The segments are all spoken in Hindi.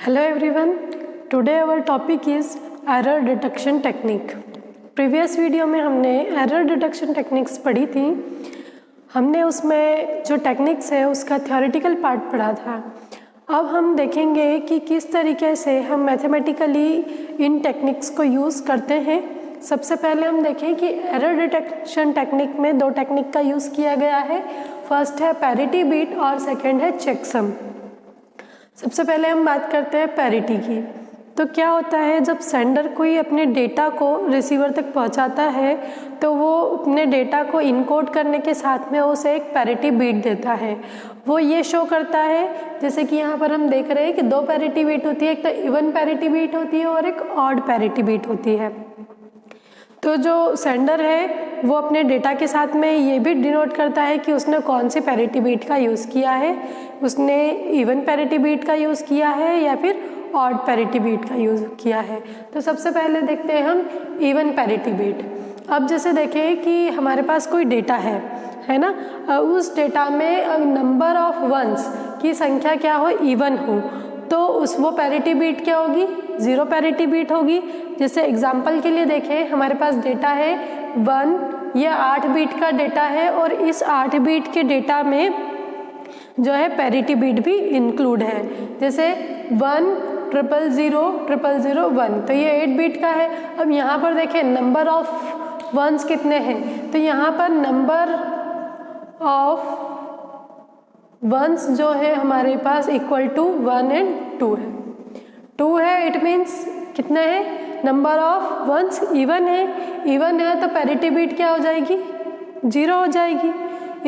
Hello everyone, today our topic is error detection technique. Previous video में हमने एरर डिटेक्शन टेक्निक्स पढ़ी थी। हमने उसमें जो टेक्निक्स है उसका थ्योरेटिकल पार्ट पढ़ा था। अब हम देखेंगे कि किस तरीके से हम मैथमेटिकली इन टेक्निक्स को यूज़ करते हैं। सबसे पहले हम देखें कि एरर डिटेक्शन टेक्निक में दो टेक्निक का यूज़ किया गया है। फर्स्ट है पैरिटी बीट और सेकेंड है चेकसम। सबसे पहले हम बात करते हैं पैरिटी की। तो क्या होता है, जब सेंडर कोई अपने डेटा को रिसीवर तक पहुंचाता है तो वो अपने डेटा को इनकोड करने के साथ में उसे एक पैरिटी बीट देता है। वो ये शो करता है, जैसे कि यहाँ पर हम देख रहे हैं कि दो पैरिटी बीट होती है, एक तो इवन पैरिटी बीट होती है और एक ऑड पैरिटी बीट होती है। तो जो सेंडर है वो अपने डेटा के साथ में ये भी डिनोट करता है कि उसने कौन सी पैरिटी बीट का यूज़ किया है, उसने इवन पैरिटी बीट का यूज़ किया है या फिर ऑड पैरिटी बीट का यूज़ किया है। तो सबसे पहले देखते हैं हम इवन पैरिटी बीट। अब जैसे देखें कि हमारे पास कोई डेटा है ना, उस डेटा में नंबर ऑफ वंस की संख्या क्या हो, इवन हो, तो वो पैरिटी बीट क्या होगी, ज़ीरो पैरिटी बीट होगी। जैसे एग्जाम्पल के लिए देखें, हमारे पास डेटा है 1, ये 8 बीट का डेटा है और इस 8 बीट के डेटा में जो है पैरिटी बीट भी इंक्लूड है। जैसे 1 000 000 1, तो ये 8 बीट का है। अब यहाँ पर देखें नंबर ऑफ वंस कितने हैं, तो यहाँ पर नंबर ऑफ वंस जो है हमारे पास इक्वल टू 1 और 2 है। 2 है, इट मीन्स कितने हैं, नंबर ऑफ वंस इवन है तो पैरिटी बीट क्या हो जाएगी, 0 हो जाएगी।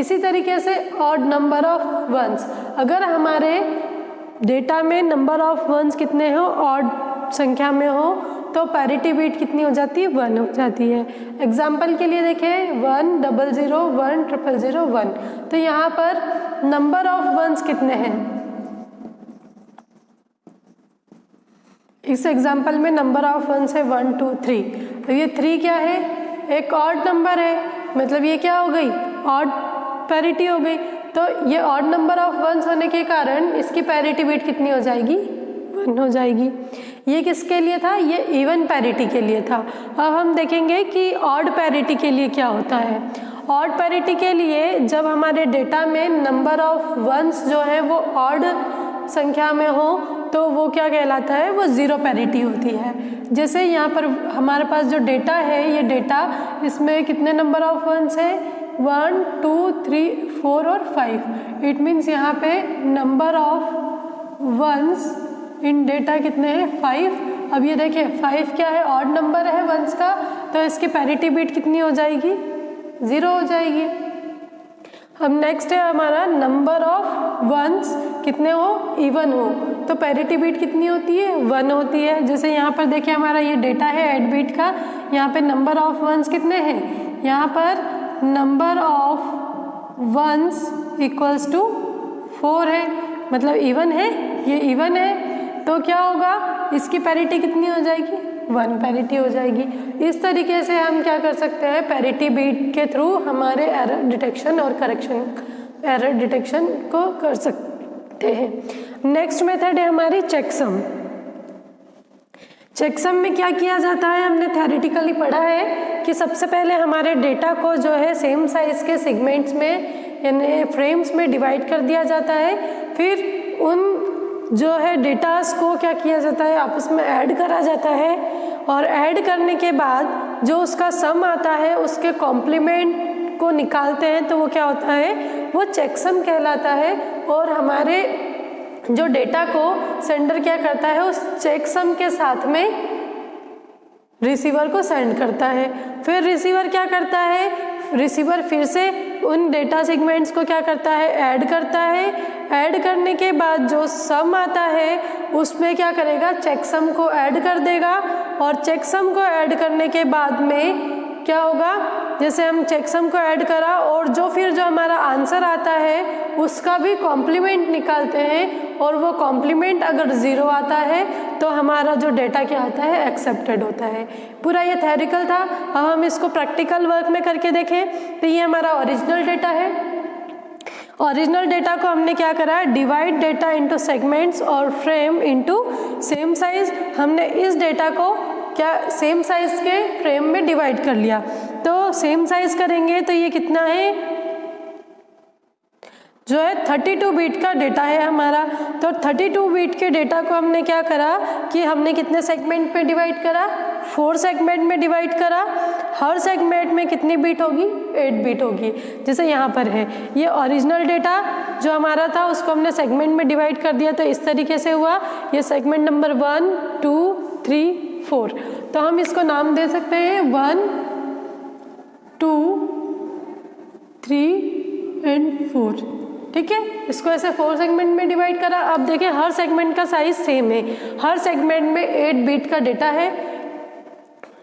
इसी तरीके से ऑड नंबर ऑफ वंस, अगर हमारे डेटा में नंबर ऑफ वंस कितने हो, ऑड संख्या में हो, तो पैरिटी बीट कितनी हो जाती है, 1 हो जाती है। एग्जाम्पल के लिए देखें 1 000 1 000 1, तो यहाँ पर नंबर ऑफ वंस कितने हैं, इस एग्जाम्पल में नंबर ऑफ वंस है 1 2 3, तो ये 3 क्या है, एक ऑड नंबर है, मतलब ये क्या हो गई, ऑड पैरिटी हो गई। तो ये ऑड नंबर ऑफ वंस होने के कारण इसकी पैरिटी बीट कितनी हो जाएगी, 1 हो जाएगी। ये किसके लिए था, ये इवन पैरिटी के लिए था। अब हम देखेंगे कि ऑड पैरिटी के लिए क्या होता है। ऑड पैरिटी के लिए जब हमारे डेटा में नंबर ऑफ वंस जो है वो ऑड संख्या में हो तो वो क्या कहलाता है, वो ज़ीरो पैरिटी होती है। जैसे यहाँ पर हमारे पास जो डेटा है, ये डेटा, इसमें कितने नंबर ऑफ वंस है, 1 2 3 4 और 5, इट मीन्स यहाँ पे number of ones in data कितने हैं, 5। अब ये देखिए 5 क्या है, ऑड नंबर है वंस का, तो इसकी पैरिटी बीट कितनी हो जाएगी, 0 हो जाएगी। अब नेक्स्ट है हमारा नंबर ऑफ वंस कितने हो, इवन हो, तो पैरिटी बीट कितनी होती है, 1 होती है। जैसे यहाँ पर देखिए हमारा ये डेटा है 8 बीट का, यहाँ पे नंबर ऑफ वंस कितने हैं, यहाँ पर number of ones equals to 4 है, मतलब इवन है, ये इवन है, तो क्या होगा, इसकी पैरिटी कितनी हो जाएगी, 1 पैरिटी हो जाएगी। इस तरीके से हम क्या कर सकते हैं, पैरिटी बीट के थ्रू हमारे एरर डिटेक्शन और करेक्शन, एरर डिटेक्शन को कर सकते हैं। नेक्स्ट मेथड है हमारी चेकसम। चेकसम में क्या किया जाता है, हमने थ्योरेटिकली पढ़ा है कि सबसे पहले हमारे डेटा को जो है सेम साइज के सेगमेंट्स में यानी फ्रेम्स में डिवाइड कर दिया जाता है, फिर उन जो है डेटास को क्या किया जाता है, आपस में ऐड करा जाता है, और ऐड करने के बाद जो उसका सम आता है उसके कॉम्प्लीमेंट को निकालते हैं, तो वो क्या होता है, वो चेकसम कहलाता है। और हमारे जो डेटा को सेंडर क्या करता है, उस चेकसम के साथ में रिसीवर को सेंड करता है। फिर रिसीवर क्या करता है, रिसीवर फिर से उन डेटा सेगमेंट्स को क्या करता है, ऐड करता है। ऐड करने के बाद जो सम आता है उसमें क्या करेगा, चेकसम को ऐड कर देगा, और चेकसम को ऐड करने के बाद में क्या होगा, जैसे हम चेकसम को ऐड करा और जो हमारा आंसर आता है उसका भी कॉम्प्लीमेंट निकालते हैं, और वो कॉम्प्लीमेंट अगर 0 आता है तो हमारा जो डेटा क्या होता है, एक्सेप्टेड होता है। पूरा ये थ्योरिकल था। अब हम इसको प्रैक्टिकल वर्क में करके देखें, तो ये हमारा ओरिजिनल डेटा है ओरिजिनल डेटा को हमने क्या करा, डिवाइड डेटा इनटू सेगमेंट्स और फ्रेम इनटू सेम साइज। हमने इस डेटा को क्या सेम साइज के फ्रेम में डिवाइड कर लिया। तो सेम साइज करेंगे तो ये कितना है, जो है 32 बिट का डेटा है हमारा। तो 32 बिट के डेटा को हमने क्या करा कि हमने कितने सेगमेंट में डिवाइड करा, 4 सेगमेंट में डिवाइड करा। हर सेगमेंट में कितनी बिट होगी, 8 बिट होगी, जैसे यहाँ पर है। ये ओरिजिनल डेटा जो हमारा था उसको हमने सेगमेंट में डिवाइड कर दिया, तो इस तरीके से हुआ। ये सेगमेंट नंबर 1 2 3 4, तो हम इसको नाम दे सकते हैं 1 2 3 एंड 4। ठीक है, इसको ऐसे 4 सेगमेंट में डिवाइड करा। अब देखिए हर सेगमेंट का साइज सेम है, हर सेगमेंट में 8 बिट का डेटा है।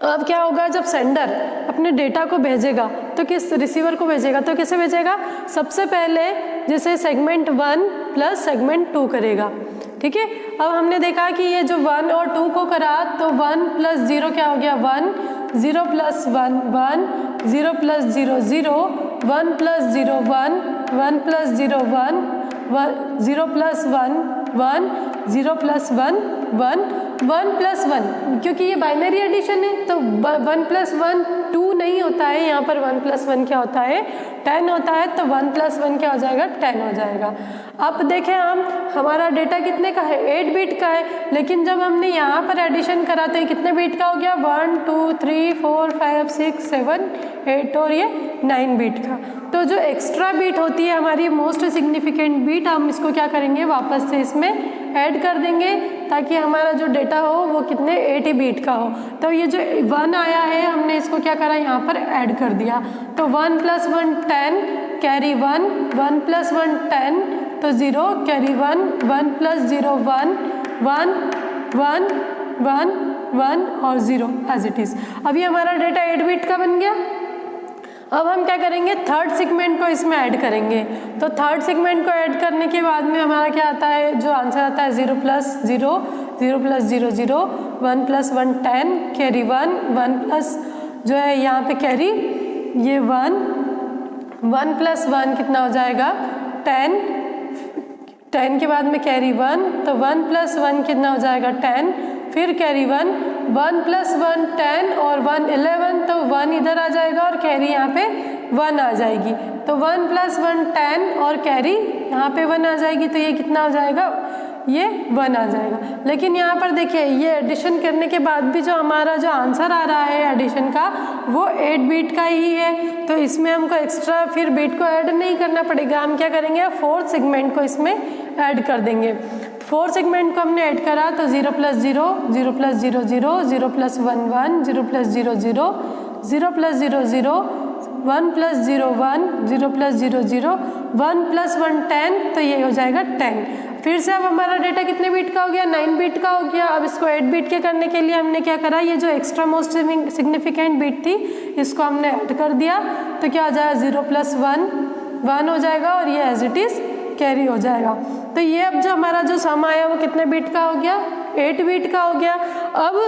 अब क्या होगा, जब सेंडर अपने डेटा को भेजेगा तो किस रिसीवर को भेजेगा, तो किसे भेजेगा, सबसे पहले जैसे सेगमेंट 1 प्लस सेगमेंट 2 करेगा। ठीक है, अब हमने देखा कि ये जो 1 और 2 को करा तो 1 प्लस 0 क्या हो गया 1, 0 plus 1 1, 0 plus 0 0, 1 plus 0 1, 1 plus 0 1, 0 plus 1 1, 0 plus 1 1, 1 plus 1, क्योंकि ये बाइनरी एडिशन है तो 1 प्लस 1 2 नहीं होता है, यहाँ पर 1 प्लस 1 क्या होता है 10 होता है। तो 1 प्लस 1 क्या हो जाएगा 10 हो जाएगा। अब देखें हमारा डेटा कितने का है, 8 बिट का है, लेकिन जब हमने यहाँ पर एडिशन करा तो ये कितने बिट का हो गया 1 2 3 4 5 6 7 8 और ये 9 बिट का। तो जो एक्स्ट्रा बीट होती है हमारी मोस्ट सिग्निफिकेंट बीट, हम इसको क्या करेंगे वापस से इसमें ऐड कर देंगे ताकि हमारा जो डेटा हो वो कितने 80 बीट का हो। तो ये जो 1 आया है हमने इसको क्या करा यहाँ पर ऐड कर दिया। तो 1 प्लस 1 10 कैरी 1, 1 प्लस 1 10 तो 0 कैरी 1, 1 प्लस 0 1 1 1 1 1 और 0 एज इट इज़। अभी हमारा डेटा 8 बिट का बन गया। अब हम क्या करेंगे, थर्ड सेगमेंट को इसमें ऐड करेंगे। तो थर्ड सेगमेंट को ऐड करने के बाद में हमारा क्या आता है, जो आंसर आता है 0 plus 0, 0 plus 0 0, 1 plus 1 10 carry 1, 1 plus जो है यहाँ पे कैरी ये 1, 1 प्लस 1 कितना हो जाएगा 10, 10 के बाद में कैरी 1, तो 1 प्लस 1 कितना हो जाएगा 10, फिर कैरी 1, 1 प्लस 1 10 और 1 11, तो 1 इधर आ जाएगा और कैरी यहाँ पे 1 आ जाएगी। तो 1 प्लस 1 10 और कैरी यहाँ पे 1 आ जाएगी, तो ये कितना हो जाएगा, ये 1 आ जाएगा। लेकिन यहाँ पर देखिए ये एडिशन करने के बाद भी जो हमारा जो आंसर आ रहा है एडिशन का वो 8 बिट का ही है, तो इसमें हमको एक्स्ट्रा फिर बिट को ऐड नहीं करना पड़ेगा। हम क्या करेंगे, 4th सेगमेंट को इसमें ऐड कर देंगे। 4 सेगमेंट को हमने ऐड करा तो 0 plus 0, 0 plus 0 0, 0 plus 1 1, 0 plus 0 0, 0 plus 0 0, 1 plus 0 1, 0 plus 0 0, 1 plus 1 10, तो ये हो जाएगा 10। फिर से अब हमारा डेटा कितने बिट का हो गया, 9 बिट का हो गया। अब इसको 8 बिट के करने के लिए हमने क्या करा, ये जो एक्स्ट्रा मोस्ट सिग्निफिकेंट बिट थी इसको हमने ऐड कर दिया, तो क्या हो जाएगा 0 प्लस 1 1 हो जाएगा और ये एज इट इज़ कैरी हो जाएगा। तो ये अब जो हमारा जो सम आया वो कितने बिट का हो गया, 8 बिट का हो गया। अब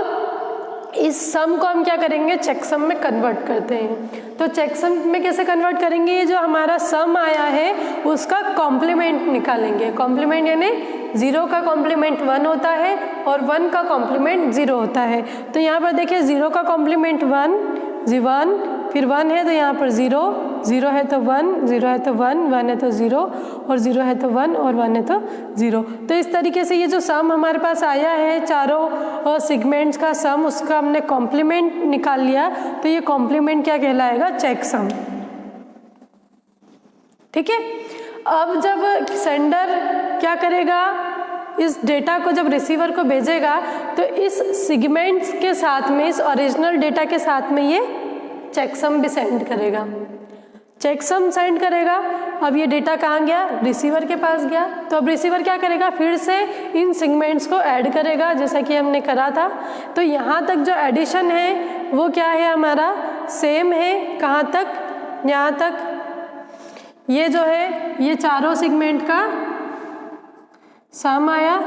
इस सम को हम क्या करेंगे, चेक सम में कन्वर्ट करते हैं। तो चेक सम में कैसे कन्वर्ट करेंगे, ये जो हमारा सम आया है उसका कॉम्प्लीमेंट निकालेंगे। कॉम्प्लीमेंट यानी 0 का कॉम्प्लीमेंट 1 होता है और 1 का कॉम्प्लीमेंट 0 होता है। तो यहाँ पर देखिए 0 का कॉम्प्लीमेंट 1, 1 फिर 1 है तो यहाँ पर 0, 0 है तो 1, 0 है तो 1, 1 है तो 0 और 0 है तो 1 और 1 है तो 0। तो इस तरीके से ये जो सम हमारे पास आया है चारों सेगमेंट्स का सम, उसका हमने कॉम्प्लीमेंट निकाल लिया। तो ये कॉम्प्लीमेंट क्या कहलाएगा, चेक सम। ठीक है, अब जब सेंडर क्या करेगा, इस डेटा को जब रिसीवर को भेजेगा तो इस सेगमेंट्स के साथ में, इस ओरिजिनल डेटा के साथ में ये चेक सम भी सेंड करेगा, चेक सम सेंड करेगा। अब ये डेटा कहाँ गया, रिसीवर के पास गया। तो अब रिसीवर क्या करेगा, फिर से इन सेगमेंट्स को ऐड करेगा जैसा कि हमने करा था। तो यहाँ तक जो एडिशन है वो क्या है हमारा, सेम है। कहाँ तक, यहाँ तक। ये जो है ये चारों सेगमेंट का सम आया,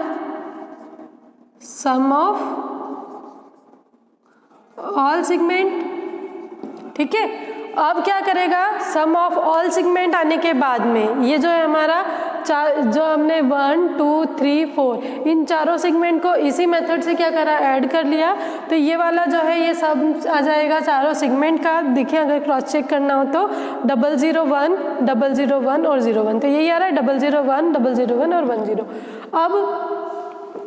सम ऑफ ऑल सेगमेंट। ठीक है, अब क्या करेगा, सम ऑफ ऑल सेगमेंट आने के बाद में ये जो है हमारा जो हमने 1 2 3 4 इन चारों सेगमेंट को इसी मेथड से क्या करा, ऐड कर लिया। तो ये वाला जो है ये सब आ जाएगा चारों सेगमेंट का। देखिए अगर क्रॉस चेक करना हो तो 001 001 और 01, तो यही आ रहा है 001 001 और 10। अब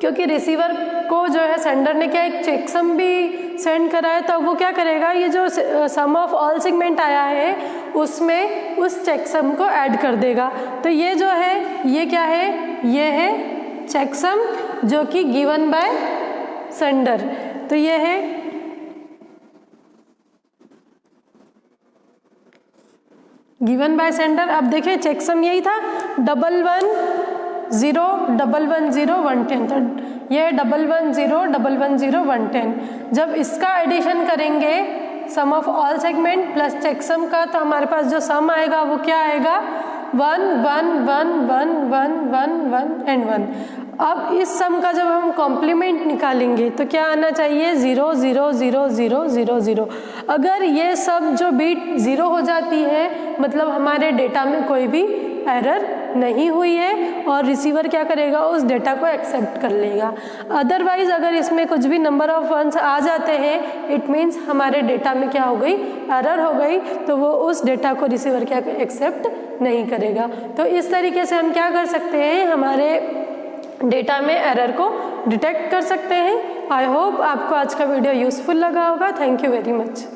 क्योंकि रिसीवर को जो है सेंडर ने क्या एक चेकसम भी सेंड करा है, तो वो क्या करेगा, ये जो सम ऑफ ऑल सेगमेंट आया है उसमें उस चेकसम को ऐड कर देगा। तो ये जो है ये क्या है, ये है चेकसम जो कि गिवन बाय सेंडर। तो ये है गिवन बाय सेंडर। अब देखिए चेकसम यही था 110 110 110, तो ये 110 110 110। जब इसका एडिशन करेंगे sum of all segment plus checksum का, तो हमारे पास जो सम आएगा वो क्या आएगा, 1 1 1 1 1 1 1 एंड 1। अब इस सम का जब हम कॉम्प्लीमेंट निकालेंगे तो क्या आना चाहिए, 0 0 0 0 0 0। अगर ये सब जो बीट 0 हो जाती है मतलब हमारे डेटा में कोई भी एरर नहीं हुई है और रिसीवर क्या करेगा, उस डेटा को एक्सेप्ट कर लेगा। अदरवाइज अगर इसमें कुछ भी नंबर ऑफ वंस आ जाते हैं इट मीन्स हमारे डेटा में क्या हो गई, एरर हो गई, तो वो उस डेटा को रिसीवर क्या एक्सेप्ट नहीं करेगा। तो इस तरीके से हम क्या कर सकते हैं, हमारे डेटा में एरर को डिटेक्ट कर सकते हैं। आई होप आपको आज का वीडियो यूजफुल लगा होगा। Thank you very much.